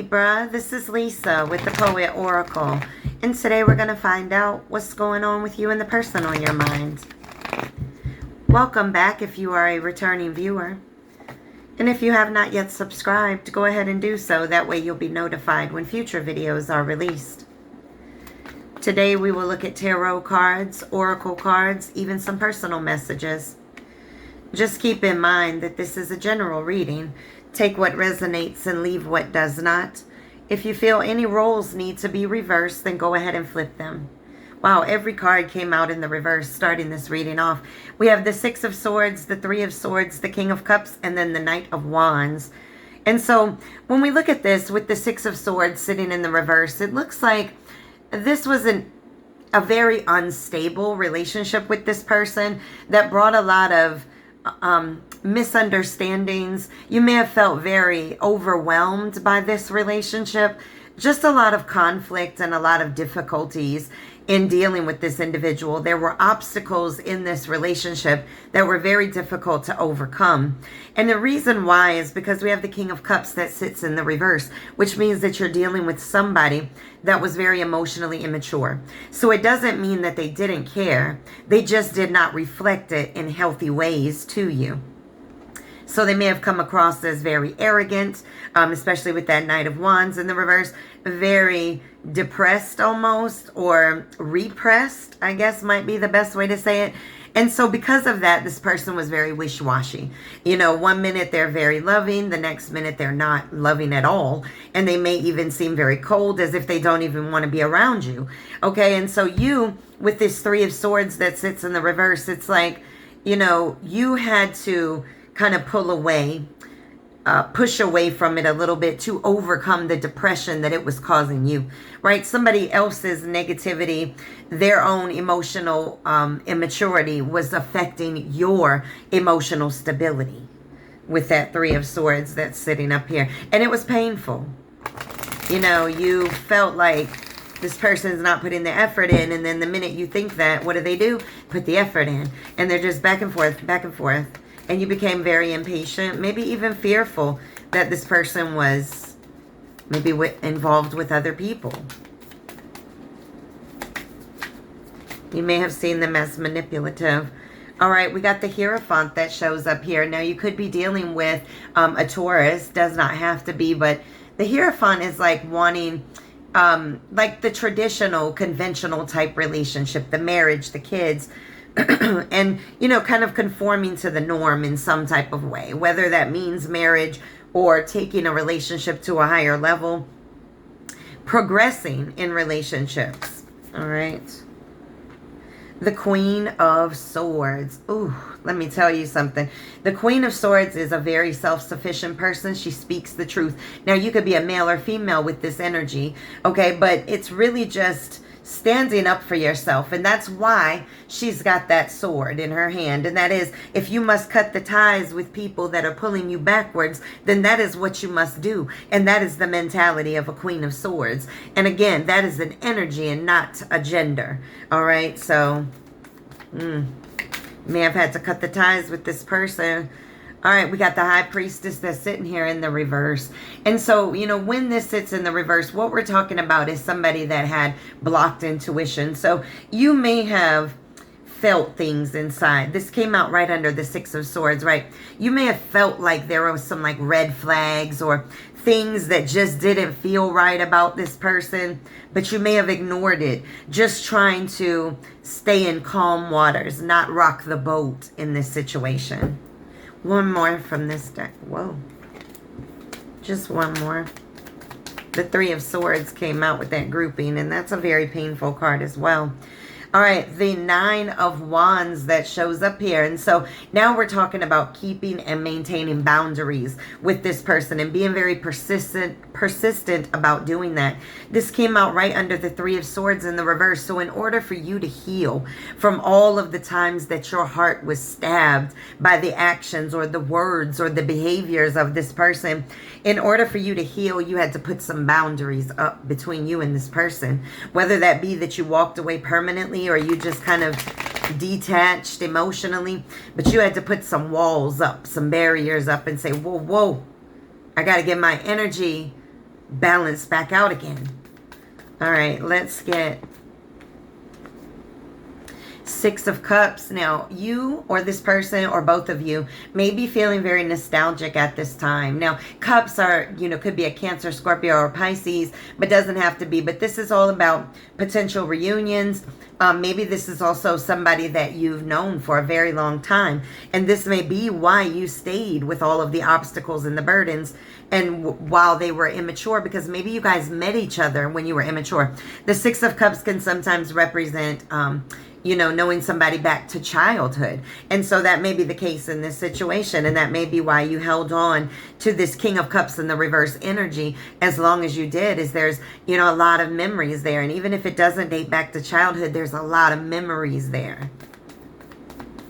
Libra, this is Lisa with the Poet Oracle, and today we're going to find out what's going on with you and the person on your mind. Welcome back if you are a returning viewer, and if you have not yet subscribed, go ahead and do so. That way you'll be notified when future videos are released. Today we will look at tarot cards, oracle cards, even some personal messages. Just keep in mind that this is a general reading. Take what resonates and leave what does not. If you feel any roles need to be reversed, then go ahead and flip them. Wow, every card came out in the reverse, starting this reading off. We have the Six of Swords, the Three of Swords, the King of Cups, and then the Knight of Wands. And so when we look at this with the Six of Swords sitting in the reverse, it looks like this was a very unstable relationship with this person that brought a lot of misunderstandings. You may have felt very overwhelmed by this relationship. Just a lot of conflict and a lot of difficulties in dealing with this individual. There were obstacles in this relationship that were very difficult to overcome. And the reason why is because we have the King of Cups that sits in the reverse, which means that you're dealing with somebody that was very emotionally immature. So it doesn't mean that they didn't care. They just did not reflect it in healthy ways to you. So they may have come across as very arrogant, especially with that Knight of Wands in the reverse, very depressed almost, or repressed, I guess might be the best way to say it. And so because of that, this person was very wishy-washy. You know, one minute they're very loving, the next minute they're not loving at all. And they may even seem very cold, as if they don't even want to be around you. Okay, and so you, with this Three of Swords that sits in the reverse, it's like, you know, you had to kind of pull away, push away from it a little bit to overcome the depression that it was causing you, right? Somebody else's negativity, their own emotional immaturity was affecting your emotional stability with that Three of Swords that's sitting up here. And it was painful. You know, you felt like this person's not putting the effort in, and then the minute you think that, what do? Put the effort in. And they're just back and forth, back and forth. And you became very impatient, maybe even fearful that this person was maybe involved with other people. You may have seen them as manipulative. All right, we got the Hierophant that shows up here. Now, you could be dealing with a Taurus. Does not have to be, but the Hierophant is like wanting like the traditional, conventional type relationship, the marriage, the kids, and, you know, kind of conforming to the norm in some type of way, whether that means marriage or taking a relationship to a higher level, progressing in relationships. All right. The Queen of Swords. Ooh, let me tell you something. The Queen of Swords is a very self-sufficient person. She speaks the truth. Now, you could be a male or female with this energy, okay? But it's really just standing up for yourself. And that's why she's got that sword in her hand. And that is, if you must cut the ties with people that are pulling you backwards, then that is what you must do. And that is the mentality of a Queen of Swords. And again, that is an energy and not a gender. All right, so may have had to cut the ties with this person. All right, we got the High Priestess that's sitting here in the reverse. And so, you know, when this sits in the reverse, what we're talking about is somebody that had blocked intuition. So you may have felt things inside. This came out right under the Six of Swords, right? You may have felt like there was some like red flags or things that just didn't feel right about this person, but you may have ignored it, just trying to stay in calm waters, not rock the boat in this situation. One more from this deck. Whoa. Just one more. The Three of Swords came out with that grouping, and that's a very painful card as well. All right, the Nine of Wands that shows up here. And so now we're talking about keeping and maintaining boundaries with this person and being very persistent about doing that. This came out right under the Three of Swords in the reverse. So in order for you to heal from all of the times that your heart was stabbed by the actions or the words or the behaviors of this person, in order for you to heal, you had to put some boundaries up between you and this person. Whether that be that you walked away permanently or you just kind of detached emotionally, but you had to put some walls up, some barriers up and say, whoa, I got to get my energy balance back out again. All right, let's get Six of Cups. Now, you or this person or both of you may be feeling very nostalgic at this time. Now, cups are, could be a Cancer, Scorpio, or Pisces, but doesn't have to be. But this is all about potential reunions. Maybe this is also somebody that you've known for a very long time. And this may be why you stayed with all of the obstacles and the burdens and while they were immature, because maybe you guys met each other when you were immature. The Six of Cups can sometimes represent knowing somebody back to childhood. And so that may be the case in this situation. And that may be why you held on to this King of Cups in the reverse energy as long as you did, is there's, a lot of memories there. And even if it doesn't date back to childhood, there's a lot of memories there.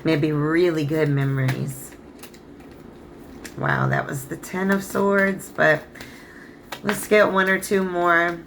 Maybe really good memories. Wow, that was the Ten of Swords. But let's get one or two more.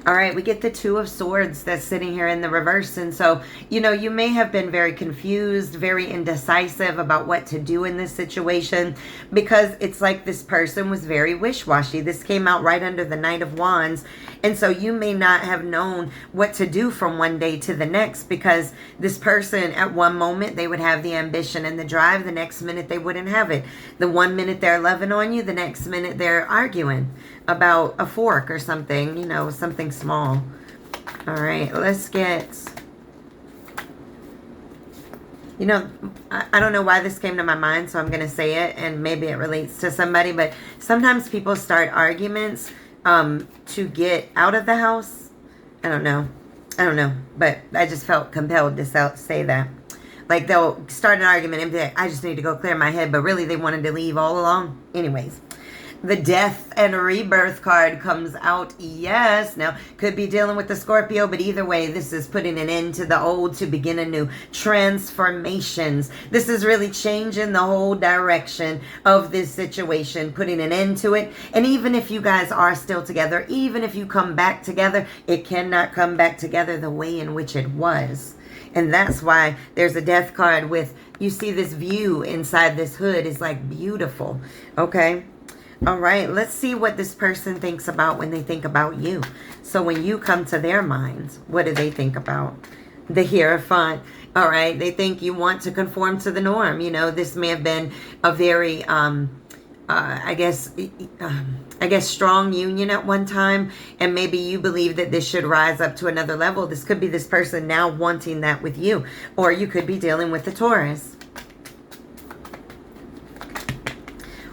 All right, we get the Two of Swords that's sitting here in the reverse. And so, you may have been very confused, very indecisive about what to do in this situation, because it's like this person was very wish-washy. This came out right under the Knight of Wands. And so you may not have known what to do from one day to the next, because this person at one moment, they would have the ambition and the drive. The next minute, they wouldn't have it. The one minute they're loving on you, the next minute they're arguing about a fork or something, something small. All right, let's get, I don't know why this came to my mind, so I'm going to say it, and maybe it relates to somebody, but sometimes people start arguments to get out of the house. I don't know, but I just felt compelled to say that. Like, they'll start an argument and be like, I just need to go clear my head, but really they wanted to leave all along. Anyways. The Death and Rebirth card comes out. Yes. Now, could be dealing with the Scorpio, but either way, this is putting an end to the old to begin a new. Transformations. This is really changing the whole direction of this situation, putting an end to it. And even if you guys are still together, even if you come back together, it cannot come back together the way in which it was. And that's why there's a Death card with, you see this view inside this hood is like beautiful. Okay. All right, let's see what this person thinks about when they think about you. So when you come to their minds, what do they think about? The Hierophant. All right, they think you want to conform to the norm. This may have been a very, I guess, strong union at one time. And maybe you believe that this should rise up to another level. This could be this person now wanting that with you. Or you could be dealing with the Taurus.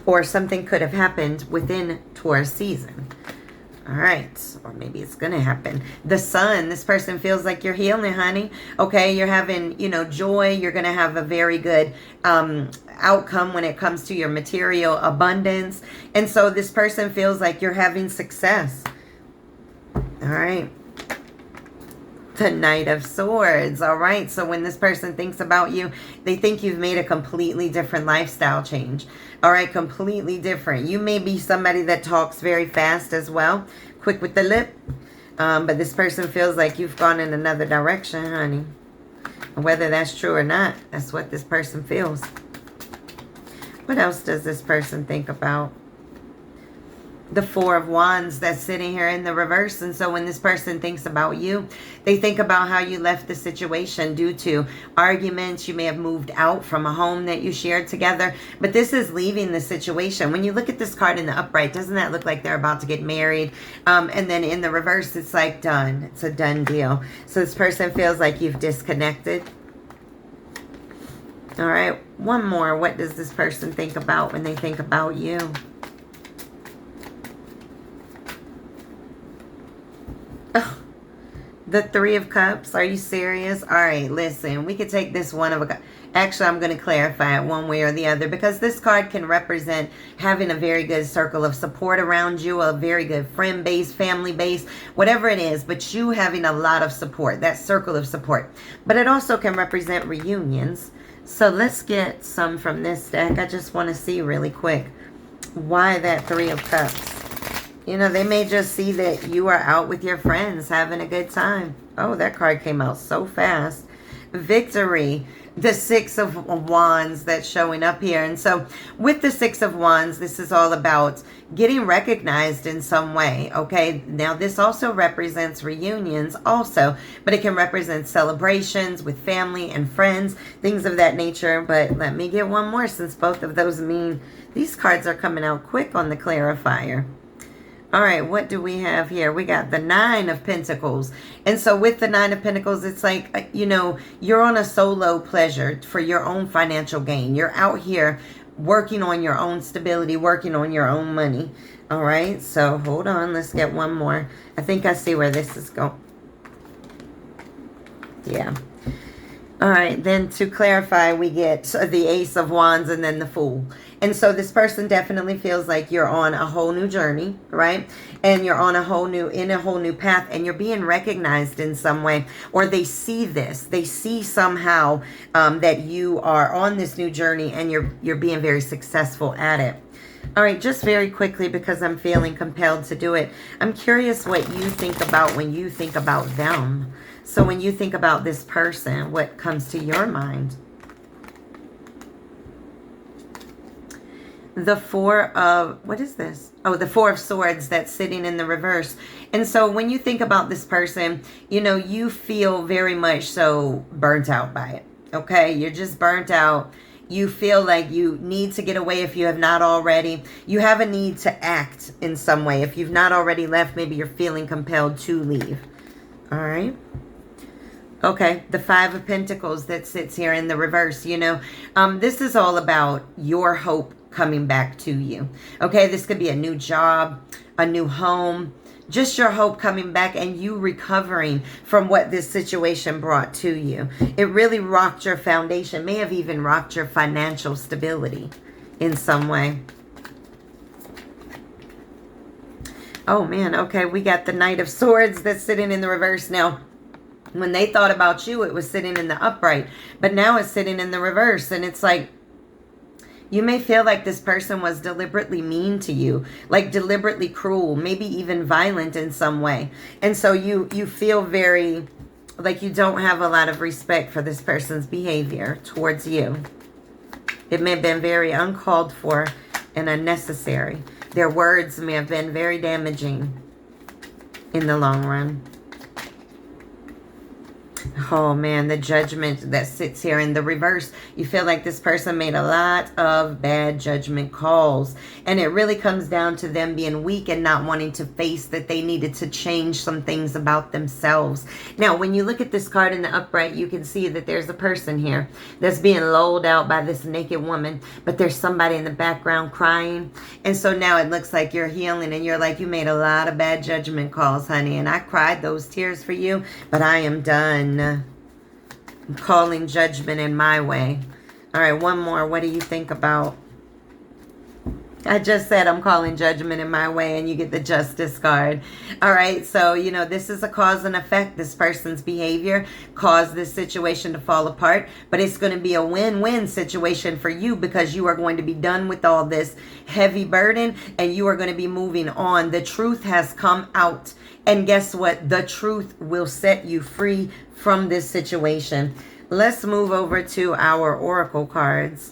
Or something could have happened within Taurus season. All right. Or maybe it's going to happen. The Sun. This person feels like you're healing, honey. Okay. You're having, joy. You're going to have a very good outcome when it comes to your material abundance. And so this person feels like you're having success. All right. The Knight of Swords. All right. So when this person thinks about you, they think you've made a completely different lifestyle change. All right. Completely different. You may be somebody that talks very fast as well. Quick with the lip. But this person feels like you've gone in another direction, honey. Whether that's true or not, that's what this person feels. What else does this person think about? The Four of Wands that's sitting here in the reverse. And so when this person thinks about you, they think about how you left the situation due to arguments. You may have moved out from a home that you shared together. But this is leaving the situation. When you look at this card in the upright, doesn't that look like they're about to get married? And then in the reverse, it's like done. It's a done deal. So this person feels like you've disconnected. All right. One more. What does this person think about when they think about you? Oh, the Three of Cups. Are you serious? All right, listen. We could take this one of a... Actually, I'm going to clarify it one way or the other, because this card can represent having a very good circle of support around you, a very good friend base, family base, whatever it is, but you having a lot of support, that circle of support. But it also can represent reunions. So let's get some from this deck. I just want to see really quick why that Three of Cups. They may just see that you are out with your friends having a good time. Oh, that card came out so fast. victory. The Six of Wands that's showing up here. And so with the Six of Wands, this is all about getting recognized in some way. Okay, now this also represents reunions also, but it can represent celebrations with family and friends, things of that nature. But let me get one more, since both of those mean these cards are coming out quick on the clarifier. All right, what do we have here? We got the Nine of Pentacles. And so with the Nine of Pentacles, it's like, you know, you're on a solo pleasure for your own financial gain. You're out here working on your own stability, working on your own money. All right, so hold on. Let's get one more. I think I see where this is going. Yeah. All right, then to clarify, we get the Ace of Wands and then the Fool. And so this person definitely feels like you're on a whole new journey, right? And you're on a whole new path, and you're being recognized in some way, or they see this. They see somehow that you are on this new journey, and you're being very successful at it. All right, just very quickly, because I'm feeling compelled to do it. I'm curious what you think about when you think about them. So when you think about this person, what comes to your mind? The Four of, what is this? Oh, the Four of Swords that's sitting in the reverse. And so when you think about this person, you know, you feel very much so burnt out by it. Okay, you're just burnt out. You feel like you need to get away if you have not already. You have a need to act in some way. If you've not already left, maybe you're feeling compelled to leave. All right. Okay, the Five of Pentacles that sits here in the reverse, you know, this is all about your hope coming back to you. Okay, this could be a new job, a new home, just your hope coming back and you recovering from what this situation brought to you. It really rocked your foundation, may have even rocked your financial stability in some way. Oh man, okay, we got the Knight of Swords that's sitting in the reverse now. When they thought about you, it was sitting in the upright, but now it's sitting in the reverse. And it's like, you may feel like this person was deliberately mean to you, like deliberately cruel, maybe even violent in some way. And so you feel very like you don't have a lot of respect for this person's behavior towards you. It may have been very uncalled for and unnecessary. Their words may have been very damaging in the long run. Oh man, the Judgment that sits here in the reverse. You feel like this person made a lot of bad judgment calls. And it really comes down to them being weak and not wanting to face that they needed to change some things about themselves. Now, when you look at this card in the upright, you can see that there's a person here that's being lulled out by this naked woman. But there's somebody in the background crying. And so now it looks like you're healing and you're like, you made a lot of bad judgment calls, honey. And I cried those tears for you, but I am done. I'm calling judgment in my way. All right, one more. What do you think about? I just said I'm calling judgment in my way, and you get the Justice card. All right, so, you know, this is a cause and effect. This person's behavior caused this situation to fall apart, but it's going to be a win-win situation for you because you are going to be done with all this heavy burden, and you are going to be moving on. The truth has come out, and guess what? The truth will set you free from this situation. Let's move over to our oracle cards.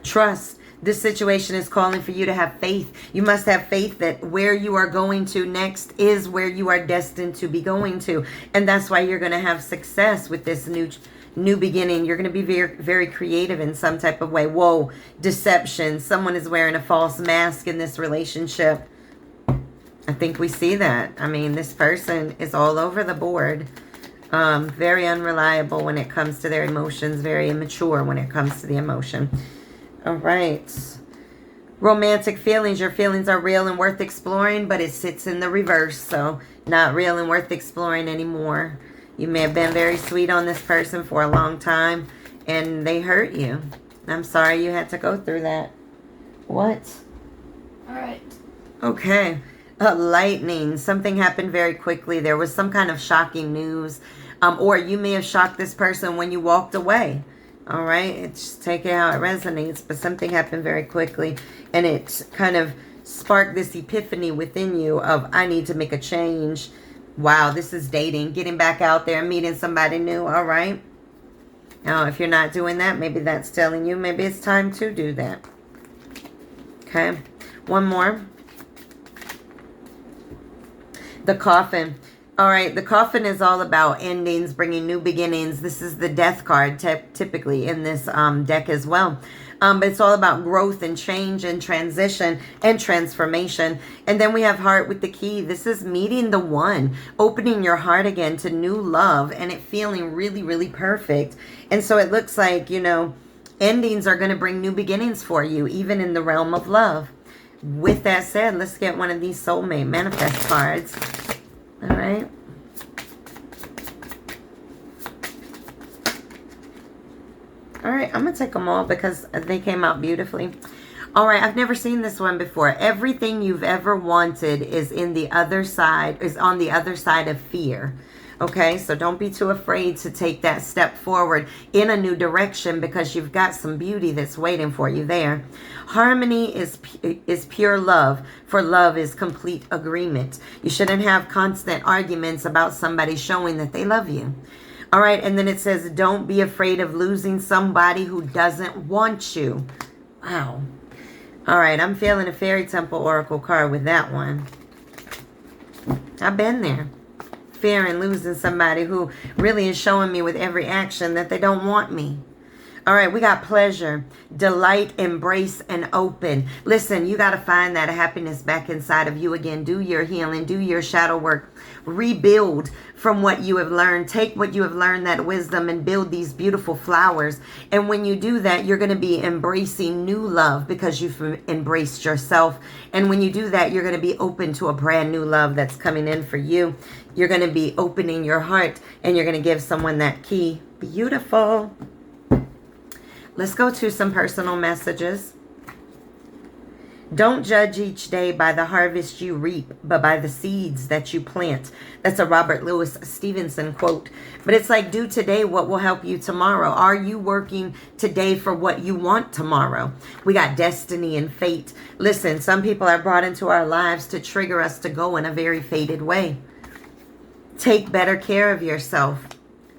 Trust. This situation is calling for you to have faith. You must have faith that where you are going to next is where you are destined to be going to. And that's why you're going to have success with this new beginning. You're going to be very, very creative in some type of way. Whoa, deception. Someone is wearing a false mask in this relationship. I think we see that. I mean, this person is all over the board. Very unreliable when it comes to their emotions. Very immature when it comes to the emotion. All right. Romantic feelings. Your feelings are real and worth exploring, but it sits in the reverse. So not real and worth exploring anymore. You may have been very sweet on this person for a long time, and they hurt you. I'm sorry you had to go through that. What? All right. Okay. Lightning. Something happened very quickly. There was some kind of shocking news. Or you may have shocked this person when you walked away. All right. It's just take it how it resonates. But something happened very quickly. And it kind of spark this epiphany within you of, I need to make a change. Wow, this is dating, getting back out there, meeting somebody new. All right. Now, if you're not doing that, maybe that's telling you maybe it's time to do that. Okay. One more. The Coffin. All right, the Coffin is all about endings, bringing new beginnings. This is the Death card typically in this deck as well. But it's all about growth and change and transition and transformation. And then we have Heart with the Key. This is meeting the one, opening your heart again to new love and it feeling really, really perfect. And so it looks like, you know, endings are going to bring new beginnings for you, even in the realm of love. With that said, let's get one of these soulmate manifest cards. All right. All right, I'm going to take them all because they came out beautifully. All right, I've never seen this one before. Everything you've ever wanted is in the other side, is on the other side of fear. Okay, so don't be too afraid to take that step forward in a new direction because you've got some beauty that's waiting for you there. Harmony is pure love, for love is complete agreement. You shouldn't have constant arguments about somebody showing that they love you. All right, and then it says, don't be afraid of losing somebody who doesn't want you. Wow. All right, I'm feeling a Fairy Temple Oracle card with that one. I've been there. Fearing losing somebody who really is showing me with every action that they don't want me. All right, we got pleasure, delight, embrace, and open. Listen, you got to find that happiness back inside of you again. Do your healing, do your shadow work, rebuild from what you have learned. Take what you have learned, that wisdom, and build these beautiful flowers. And when you do that, you're going to be embracing new love because you've embraced yourself. And when you do that, you're going to be open to a brand new love that's coming in for you. You're going to be opening your heart and you're going to give someone that key. Beautiful. Let's go to some personal messages. Don't judge each day by the harvest you reap, but by the seeds that you plant. That's a Robert Louis Stevenson quote. But it's like, do today what will help you tomorrow. Are you working today for what you want tomorrow? We got destiny and fate. Listen, some people are brought into our lives to trigger us to go in a very fated way. Take better care of yourself.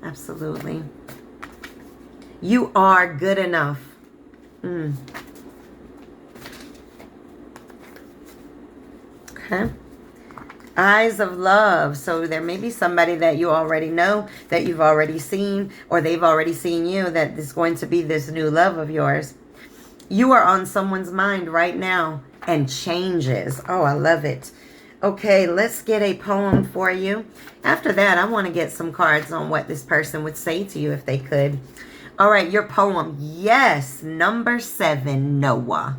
Absolutely. You are good enough. Okay. Eyes of love. So there may be somebody that you already know, that you've already seen, or they've already seen you, that is going to be this new love of yours. You are on someone's mind right now and changes. Oh, I love it. Okay, let's get a poem for you. After that, I want to get some cards on what this person would say to you if they could. All right, your poem. Yes, number 7, Noah.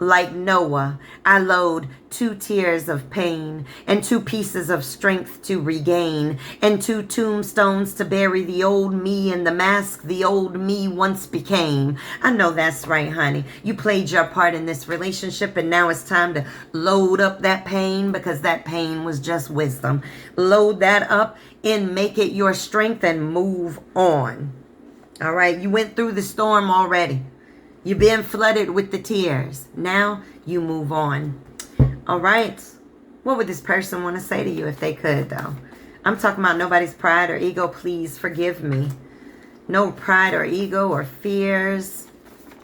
Like Noah, I load 2 tears of pain and 2 pieces of strength to regain and 2 tombstones to bury the old me and the mask the old me once became. I know that's right, honey. You played your part in this relationship and now it's time to load up that pain because that pain was just wisdom. Load that up and make it your strength and move on. All right, you went through the storm already. You've been flooded with the tears. Now you move on. All right. What would this person want to say to you if they could, though? I'm talking about nobody's pride or ego. Please forgive me. No pride or ego or fears.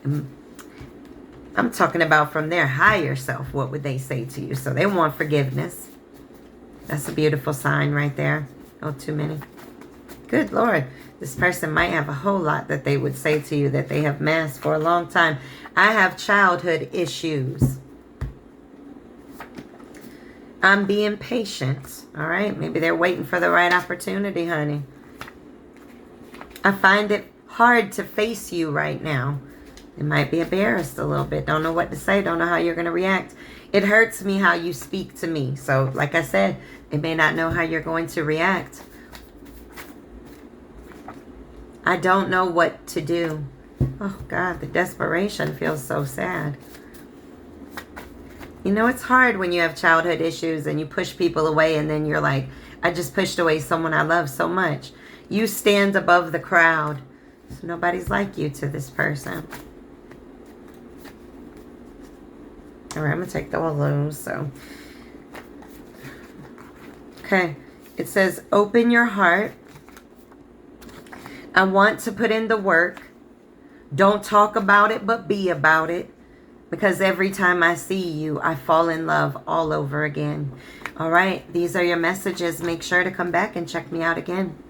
I'm talking about from their higher self. What would they say to you? So they want forgiveness. That's a beautiful sign right there. Oh, too many. Good Lord. This person might have a whole lot that they would say to you that they have masked for a long time. I have childhood issues. I'm being patient. All right. Maybe they're waiting for the right opportunity, honey. I find it hard to face you right now. It might be embarrassed a little bit. Don't know what to say. Don't know how you're going to react. It hurts me how you speak to me. So, like I said, they may not know how you're going to react. I don't know what to do. Oh, God, the desperation feels so sad. You know, it's hard when you have childhood issues and you push people away and then you're like, I just pushed away someone I love so much. You stand above the crowd. So nobody's like you to this person. All right, I'm going to take all those. So, okay. It says, open your heart. I want to put in the work. Don't talk about it, but be about it. Because every time I see you, I fall in love all over again. All right. These are your messages. Make sure to come back and check me out again.